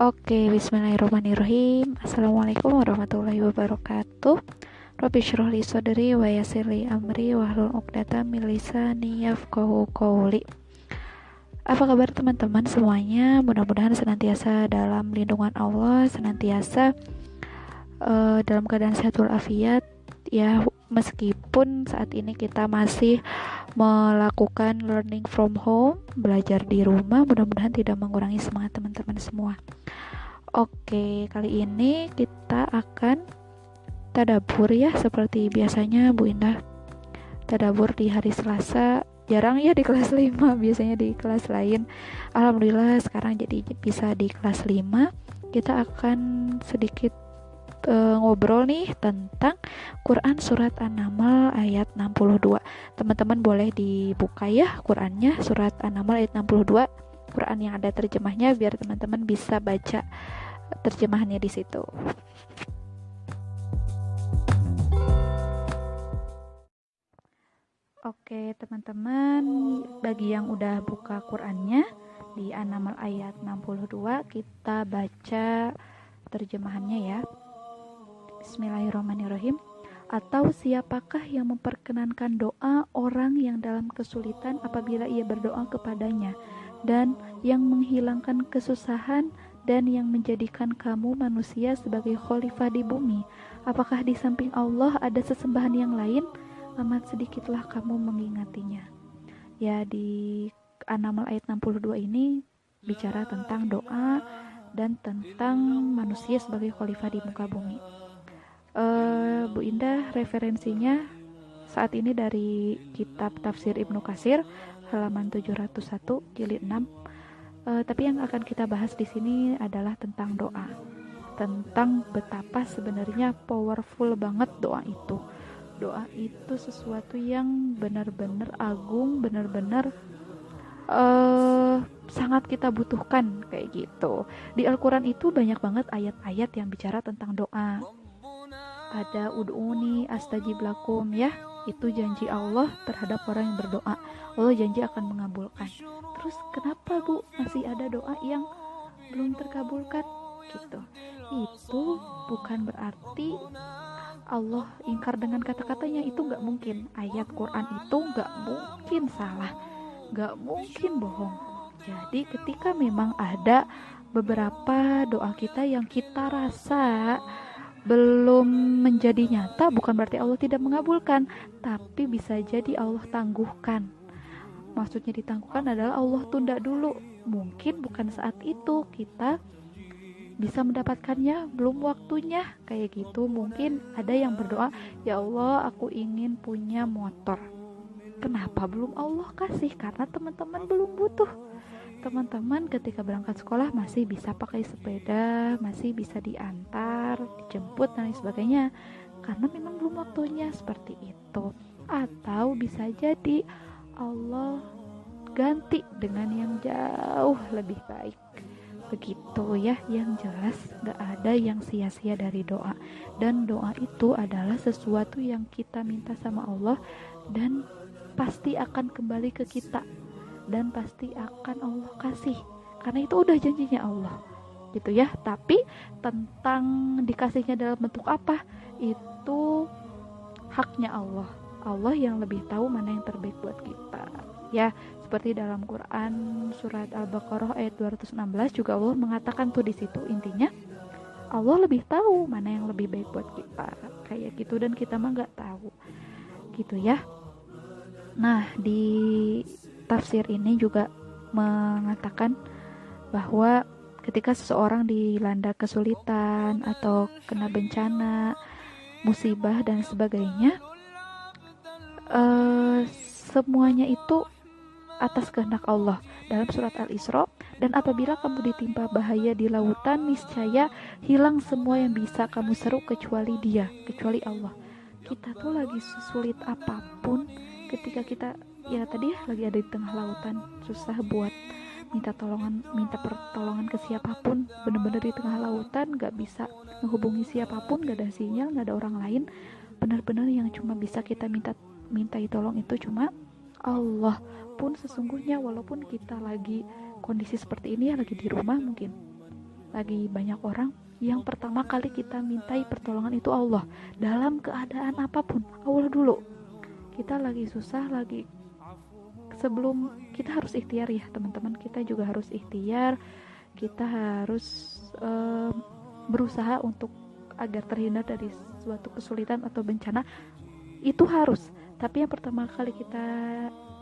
Oke, bismillahirrahmanirrahim. Assalamualaikum warahmatullahi wabarakatuh. Rabbi shrah li sadri wa yassir li amri wahlul 'uqdatam min lisani yafqahu qawli. Apa kabar teman-teman semuanya? Mudah-mudahan senantiasa dalam lindungan Allah, senantiasa dalam keadaan sehat walafiat ya, meskipun saat ini kita masih melakukan learning from home, belajar di rumah, mudah-mudahan tidak mengurangi semangat teman-teman semua. Oke, kali ini kita akan tadabur ya, seperti biasanya Bu Indah. Tadabur di hari Selasa, jarang ya di kelas 5, biasanya di kelas lain. Alhamdulillah sekarang jadi bisa di kelas 5. Kita akan sedikit ngobrol nih tentang Quran surat An-Naml ayat 62. Teman-teman boleh dibuka ya Qurannya, surat An-Naml ayat 62. Quran yang ada terjemahnya biar teman-teman bisa baca terjemahannya di situ. Oke, teman-teman, bagi yang udah buka Qurannya di An-Naml ayat 62, kita baca terjemahannya ya. Bismillahirrahmanirrahim. Atau siapakah yang memperkenankan doa orang yang dalam kesulitan apabila ia berdoa kepadanya, dan yang menghilangkan kesusahan, dan yang menjadikan kamu manusia sebagai khalifah di bumi? Apakah di samping Allah ada sesembahan yang lain? Amat sedikitlah kamu mengingatinya. Ya, di An-Naml ayat 62 ini bicara tentang doa dan tentang manusia sebagai khalifah di muka bumi. Bu Indah referensinya saat ini dari kitab Tafsir Ibnu Katsir halaman 701 jilid 6. Tapi yang akan kita bahas di sini adalah tentang doa. Tentang betapa sebenarnya powerful banget doa itu. Doa itu sesuatu yang benar-benar agung, benar-benar sangat kita butuhkan kayak gitu. Di Al-Quran itu banyak banget ayat-ayat yang bicara tentang doa. Ada ud'uni astajib lakum ya, itu janji Allah terhadap orang yang berdoa. Allah janji akan mengabulkan. Terus kenapa Bu masih ada doa yang belum terkabulkan gitu? Itu bukan berarti Allah ingkar dengan kata-katanya, itu gak mungkin. Ayat Quran itu gak mungkin salah, gak mungkin bohong. Jadi ketika memang ada beberapa doa kita yang kita rasa belum menjadi nyata, bukan berarti Allah tidak mengabulkan, tapi bisa jadi Allah tangguhkan. Maksudnya ditangguhkan adalah Allah tunda dulu. Mungkin bukan saat itu kita bisa mendapatkannya, belum waktunya kayak gitu. Mungkin ada yang berdoa, ya Allah aku ingin punya motor. Kenapa belum Allah kasih? Karena teman-teman belum butuh. Teman-teman ketika berangkat sekolah masih bisa pakai sepeda, masih bisa diantar, dijemput dan lain sebagainya, karena memang belum waktunya seperti itu. Atau bisa jadi Allah ganti dengan yang jauh lebih baik. Begitu ya, yang jelas gak ada yang sia-sia dari doa. Dan doa itu adalah sesuatu yang kita minta sama Allah dan pasti akan kembali ke kita, dan pasti akan Allah kasih, karena itu udah janjinya Allah gitu ya. Tapi tentang dikasihnya dalam bentuk apa, itu haknya Allah. Allah yang lebih tahu mana yang terbaik buat kita ya. Seperti dalam Quran surat Al-Baqarah ayat 216 juga Allah mengatakan tuh di situ, intinya Allah lebih tahu mana yang lebih baik buat kita kayak gitu, dan kita mah nggak tahu gitu ya. Nah, di tafsir ini juga mengatakan bahwa ketika seseorang dilanda kesulitan atau kena bencana, musibah dan sebagainya, semuanya itu atas kehendak Allah. Dalam surat Al-Isra, dan apabila kamu ditimpa bahaya di lautan, niscaya hilang semua yang bisa kamu seru kecuali Dia, kecuali Allah. Kita tuh lagi sesulit apapun, ketika kita ya tadi lagi ada di tengah lautan, susah buat minta pertolongan ke siapapun, bener-bener di tengah lautan, gak bisa menghubungi siapapun, gak ada sinyal, gak ada orang lain, bener-bener yang cuma bisa kita mintai tolong itu cuma Allah. Pun sesungguhnya walaupun kita lagi kondisi seperti ini ya, lagi di rumah mungkin, lagi banyak orang, yang pertama kali kita mintai pertolongan itu Allah. Dalam keadaan apapun, Allah dulu. Kita lagi susah, lagi sebelum kita harus ikhtiar ya teman-teman, kita juga harus ikhtiar, kita harus berusaha untuk agar terhindar dari suatu kesulitan atau bencana, itu harus. Tapi yang pertama kali kita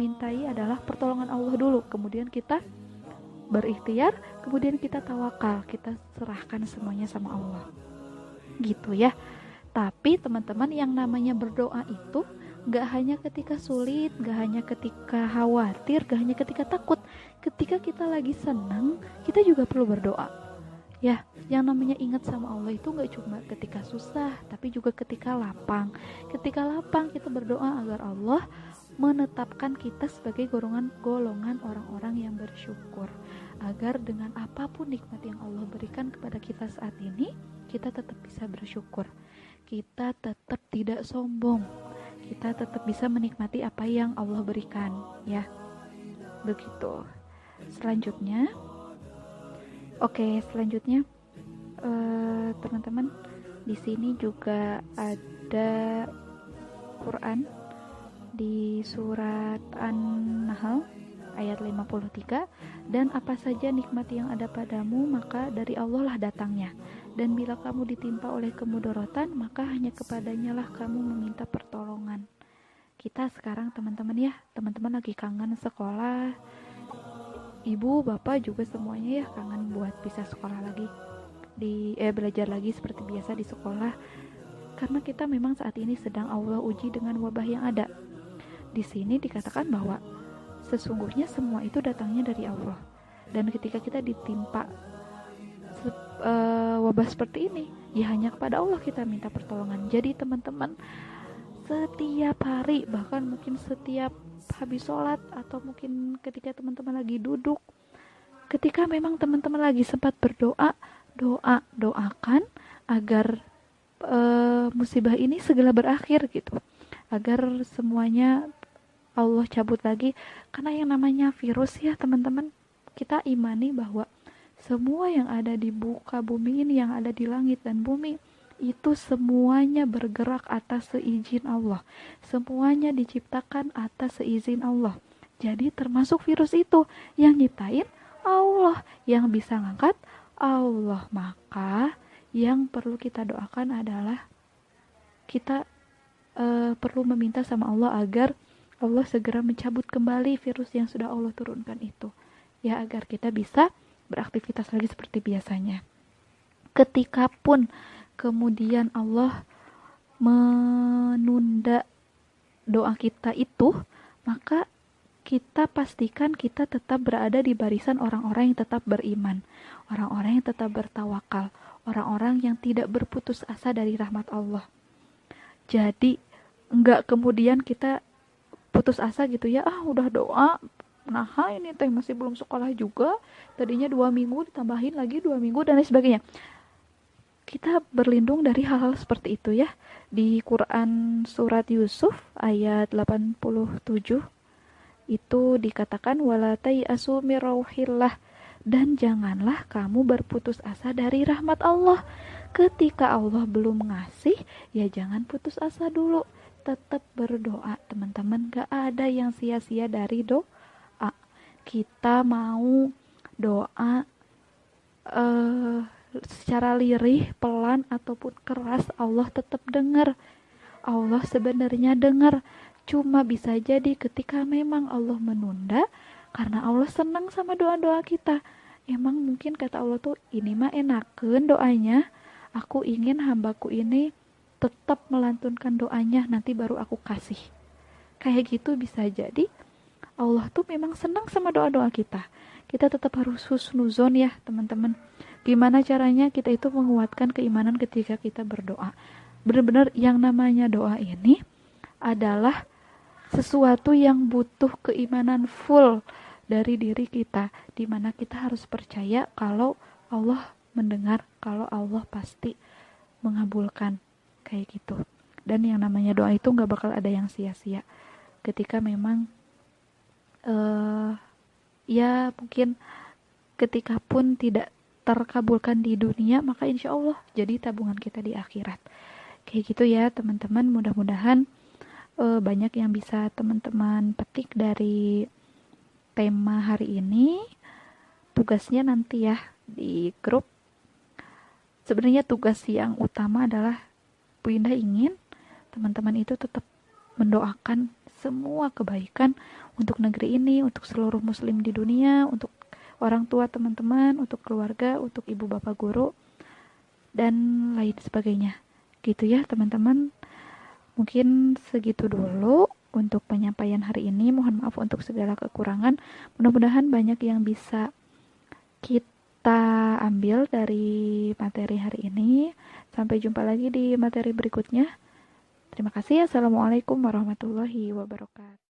mintai adalah pertolongan Allah dulu, kemudian kita berikhtiar, kemudian kita tawakal, kita serahkan semuanya sama Allah gitu ya. Tapi teman-teman, yang namanya berdoa itu gak hanya ketika sulit, gak hanya ketika khawatir, gak hanya ketika takut. Ketika kita lagi senang, kita juga perlu berdoa ya. Yang namanya ingat sama Allah itu gak cuma ketika susah, tapi juga ketika lapang. Ketika lapang kita berdoa agar Allah menetapkan kita sebagai golongan orang-orang yang bersyukur, agar dengan apapun nikmat yang Allah berikan kepada kita saat ini, kita tetap bisa bersyukur, kita tetap tidak sombong, kita tetap bisa menikmati apa yang Allah berikan ya. Begitu. Selanjutnya teman-teman, di sini juga ada Quran di surat An-Nahl ayat 53, dan apa saja nikmat yang ada padamu maka dari Allah lah datangnya, dan bila kamu ditimpa oleh kemudaratan maka hanya kepadanya lah kamu meminta pertolongan. Kita sekarang teman-teman lagi kangen sekolah, ibu bapak juga semuanya ya kangen buat bisa sekolah lagi, belajar lagi seperti biasa di sekolah, karena kita memang saat ini sedang Allah uji dengan wabah yang ada. Di sini dikatakan bahwa sesungguhnya semua itu datangnya dari Allah, dan ketika kita ditimpa wabah seperti ini, ya hanya kepada Allah kita minta pertolongan. Jadi teman-teman, setiap hari, bahkan mungkin setiap habis sholat, atau mungkin ketika teman-teman lagi duduk, ketika memang teman-teman lagi sempat berdoa, doakan agar musibah ini segera berakhir gitu, agar semuanya Allah cabut lagi. Karena yang namanya virus ya teman-teman, kita imani bahwa semua yang ada di muka bumi ini, yang ada di langit dan bumi, itu semuanya bergerak atas seizin Allah, semuanya diciptakan atas seizin Allah. Jadi termasuk virus itu, yang nyiptain Allah, yang bisa ngangkat Allah. Maka yang perlu kita doakan adalah kita perlu meminta sama Allah agar Allah segera mencabut kembali virus yang sudah Allah turunkan itu, ya, agar kita bisa beraktivitas lagi seperti biasanya. Ketika pun kemudian Allah menunda doa kita itu, maka kita pastikan kita tetap berada di barisan orang-orang yang tetap beriman, orang-orang yang tetap bertawakal, orang-orang yang tidak berputus asa dari rahmat Allah. Jadi enggak kemudian kita putus asa gitu ya, udah doa, nah ini teh masih belum sekolah juga, tadinya 2 minggu ditambahin lagi 2 minggu dan lain sebagainya. Kita berlindung dari hal-hal seperti itu ya. Di Quran surat Yusuf ayat 87 itu dikatakan wala tai'asu mir rauhillah, dan janganlah kamu berputus asa dari rahmat Allah. Ketika Allah belum ngasih, ya jangan putus asa dulu, tetap berdoa teman-teman. Gak ada yang sia-sia dari doa. Kita mau doa secara lirih, pelan ataupun keras, Allah tetap dengar. Allah sebenarnya dengar. Cuma bisa jadi ketika memang Allah menunda karena Allah senang sama doa-doa kita. Emang mungkin kata Allah tuh, ini mah enakeun doanya, aku ingin hambaku ini tetap melantunkan doanya, nanti baru aku kasih. Kayak gitu bisa jadi Allah tuh memang senang sama doa-doa kita. Kita tetap harus husnuzon ya teman-teman. Gimana caranya kita itu menguatkan keimanan ketika kita berdoa. Benar-benar yang namanya doa ini adalah sesuatu yang butuh keimanan full dari diri kita, dimana kita harus percaya kalau Allah mendengar, kalau Allah pasti mengabulkan, kayak gitu. Dan yang namanya doa itu gak bakal ada yang sia-sia. Ketika memang ya mungkin ketika pun tidak terkabulkan di dunia, maka insya Allah jadi tabungan kita di akhirat. Kayak gitu ya teman-teman, mudah-mudahan banyak yang bisa teman-teman petik dari tema hari ini. Tugasnya nanti ya di grup, sebenarnya tugas yang utama adalah Bu Indah ingin teman-teman itu tetap mendoakan semua kebaikan untuk negeri ini, untuk seluruh muslim di dunia, untuk orang tua teman-teman, untuk keluarga, untuk ibu bapak guru, dan lain sebagainya. Gitu ya teman-teman. Mungkin segitu dulu untuk penyampaian hari ini. Mohon maaf untuk segala kekurangan. Mudah-mudahan banyak yang bisa kita ambil dari materi hari ini. Sampai jumpa lagi di materi berikutnya. Terima kasih. Assalamualaikum warahmatullahi wabarakatuh.